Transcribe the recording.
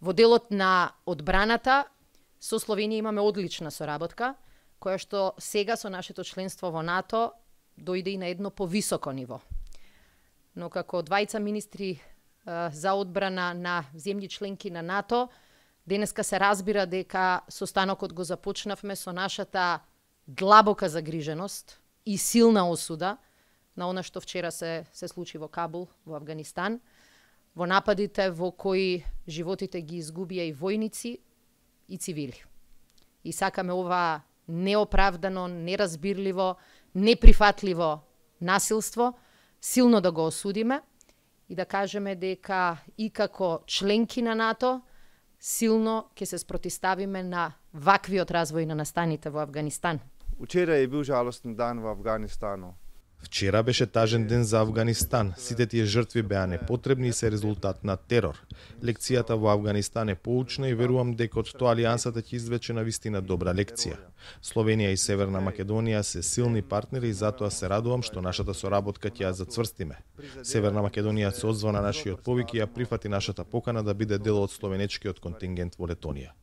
Во делот на одбраната со Словенија имаме одлична соработка, која што сега со нашето членство во НАТО дојде и на едно повисоко ниво. Но како двајца министри за одбрана на земји членки на НАТО, денеска се разбира дека состанокот го започнавме со нашата длабока загриженост и силна осуда на она што вчера се случи во Кабул, во Авганистан, во нападите во кои животите ги изгубија и војници и цивили. И сакаме ова неоправдано, неразбирливо, неприфатливо насилство силно да го осудиме и да кажеме дека и како членки на НАТО силно ќе се спротиставиме на ваквиот развој на настаните во Авганистан. Вчера е бил жалостен дан во Авганистану. Вчера беше тажен ден за Авганистан. Сите тие жртви беа непотребни и се резултат на терор. Лекцијата во Авганистан е поучна и верувам дека од тоа алијансата ќе извлече навистина добра лекција. Словенија и Северна Македонија се силни партнери и затоа се радувам што нашата соработка ќе ја зацврстиме. Северна Македонија се одзва на нашиот повик и ја прифати нашата покана да биде дел од словенечкиот контингент во Летонија.